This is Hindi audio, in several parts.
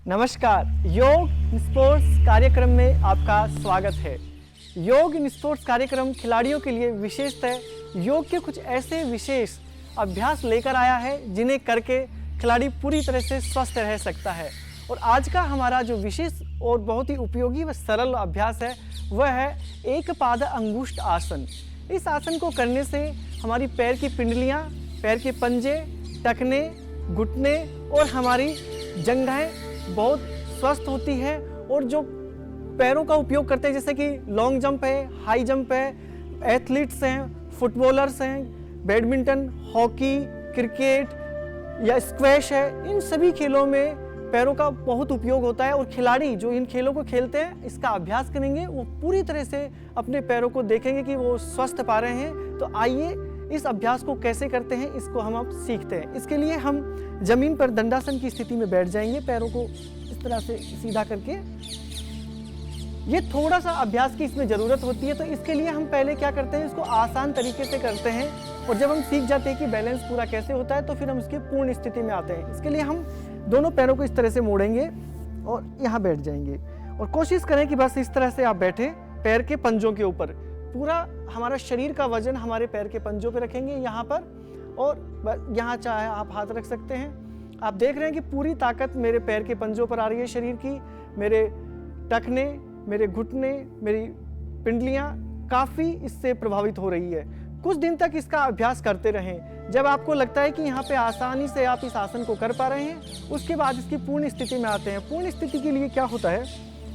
नमस्कार, योग इन स्पोर्ट्स कार्यक्रम में आपका स्वागत है। योग इन स्पोर्ट्स कार्यक्रम खिलाड़ियों के लिए विशेषतः योग के कुछ ऐसे विशेष अभ्यास लेकर आया है जिन्हें करके खिलाड़ी पूरी तरह से स्वस्थ रह सकता है। और आज का हमारा जो विशेष और बहुत ही उपयोगी व सरल अभ्यास है वह है एक पाद अंगुष्ठ आसन। इस आसन को करने से हमारी पैर की पिंडलियाँ, पैर के पंजे, टखने, घुटने और हमारी जंघें बहुत स्वस्थ होती है। और जो पैरों का उपयोग करते हैं जैसे कि लॉन्ग जंप है, हाई जंप है, एथलीट्स हैं, फुटबॉलर्स हैं, बैडमिंटन, हॉकी, क्रिकेट या स्क्वैश है, इन सभी खेलों में पैरों का बहुत उपयोग होता है। और खिलाड़ी जो इन खेलों को खेलते हैं इसका अभ्यास करेंगे, वो पूरी तरह से अपने पैरों को देखेंगे कि वो स्वस्थ पा रहे हैं। तो आइए इस अभ्यास को कैसे करते हैं इसको हम अब सीखते हैं। इसके लिए हम जमीन पर दंडासन की स्थिति में बैठ जाएंगे, पैरों को इस तरह से सीधा करके। ये थोड़ा सा अभ्यास की इसमें ज़रूरत होती है, तो इसके लिए हम पहले क्या करते हैं, इसको आसान तरीके से करते हैं। और जब हम सीख जाते हैं कि बैलेंस पूरा कैसे होता है तो फिर हम इसकी पूर्ण स्थिति में आते हैं। इसके लिए हम दोनों पैरों को इस तरह से मोड़ेंगे और यहाँ बैठ जाएंगे। और कोशिश करें कि बस इस तरह से आप बैठें, पैर के पंजों के ऊपर। पूरा हमारा शरीर का वजन हमारे पैर के पंजों पे रखेंगे यहाँ पर, और यहाँ चाहे आप हाथ रख सकते हैं। आप देख रहे हैं कि पूरी ताकत मेरे पैर के पंजों पर आ रही है शरीर की। मेरे टखने, मेरे घुटने, मेरी पिंडलियाँ काफ़ी इससे प्रभावित हो रही है। कुछ दिन तक इसका अभ्यास करते रहें। जब आपको लगता है कि यहाँ पे आसानी से आप इस आसन को कर पा रहे हैं, उसके बाद इसकी पूर्ण स्थिति में आते हैं। पूर्ण स्थिति के लिए क्या होता है,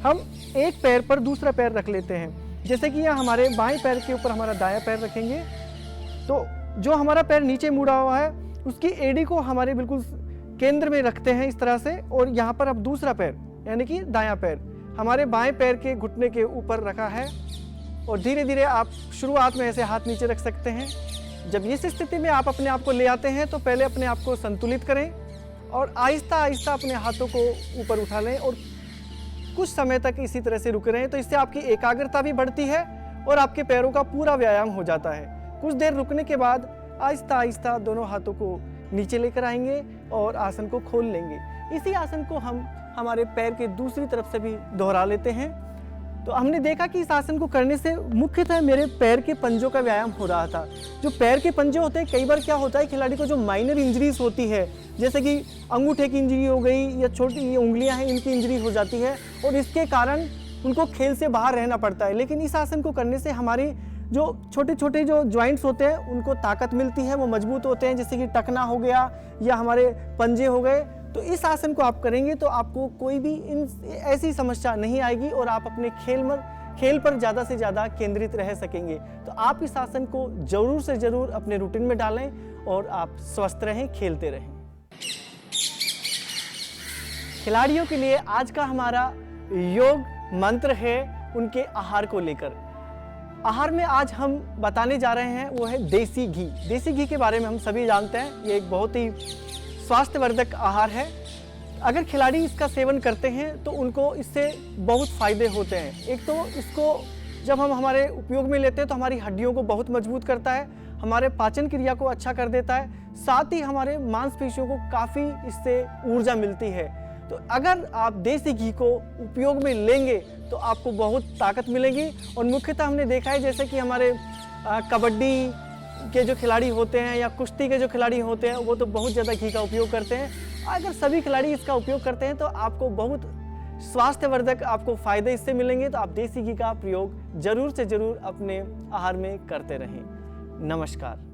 हम एक पैर पर दूसरा पैर रख लेते हैं। जैसे कि यहाँ हमारे बाएं पैर के ऊपर हमारा दायां पैर रखेंगे, तो जो हमारा पैर नीचे मुड़ा हुआ है उसकी एड़ी को हमारे बिल्कुल केंद्र में रखते हैं इस तरह से। और यहाँ पर अब दूसरा पैर यानी कि दायां पैर हमारे बाएं पैर के घुटने के ऊपर रखा है। और धीरे धीरे आप शुरुआत में ऐसे हाथ नीचे रख सकते हैं। जब इस स्थिति में आप अपने आप को ले आते हैं तो पहले अपने आप को संतुलित करें और आहिस्ता आहिस्ता अपने हाथों को ऊपर उठा लें और कुछ समय तक इसी तरह से रुक रहे हैं। तो इससे आपकी एकाग्रता भी बढ़ती है और आपके पैरों का पूरा व्यायाम हो जाता है। कुछ देर रुकने के बाद आहिस्ता आहिस्ता दोनों हाथों को नीचे लेकर आएंगे और आसन को खोल लेंगे। इसी आसन को हम हमारे पैर के दूसरी तरफ से भी दोहरा लेते हैं। तो हमने देखा कि इस आसन को करने से मुख्यतः मेरे पैर के पंजों का व्यायाम हो रहा था। जो पैर के पंजे होते हैं, कई बार क्या होता है खिलाड़ी को जो माइनर इंजरीज होती है, जैसे कि अंगूठे की इंजरी हो गई या छोटी उंगलियां हैं इनकी इंजरी हो जाती है और इसके कारण उनको खेल से बाहर रहना पड़ता है। लेकिन इस आसन को करने से हमारी जो छोटे छोटे जो जॉइंट्स होते हैं उनको ताकत मिलती है, वो मजबूत होते हैं, जैसे कि टखना हो गया या हमारे पंजे हो गए। तो इस आसन को आप करेंगे तो आपको कोई भी ऐसी समस्या नहीं आएगी और आप अपने खेल पर ज़्यादा से ज़्यादा केंद्रित रह सकेंगे। तो आप इस आसन को ज़रूर से ज़रूर अपने रूटीन में डालें और आप स्वस्थ रहें, खेलते रहें। खिलाड़ियों के लिए आज का हमारा योग मंत्र है उनके आहार को लेकर। आहार में आज हम बताने जा रहे हैं वो है देसी घी। देसी घी के बारे में हम सभी जानते हैं, ये एक बहुत ही स्वास्थ्यवर्धक आहार है। अगर खिलाड़ी इसका सेवन करते हैं तो उनको इससे बहुत फ़ायदे होते हैं। एक तो इसको जब हम हमारे उपयोग में लेते हैं तो हमारी हड्डियों को बहुत मजबूत करता है, हमारे पाचन क्रिया को अच्छा कर देता है, साथ ही हमारे मांसपेशियों को काफ़ी इससे ऊर्जा मिलती है। तो अगर आप देसी घी को उपयोग में लेंगे तो आपको बहुत ताकत मिलेगी। और मुख्यतः हमने देखा है जैसे कि हमारे कबड्डी के जो खिलाड़ी होते हैं या कुश्ती के जो खिलाड़ी होते हैं वो तो बहुत ज़्यादा घी का उपयोग करते हैं। अगर सभी खिलाड़ी इसका उपयोग करते हैं तो आपको बहुत स्वास्थ्यवर्धक आपको फ़ायदे इससे मिलेंगे। तो आप देसी घी का प्रयोग ज़रूर से ज़रूर अपने आहार में करते रहें। नमस्कार।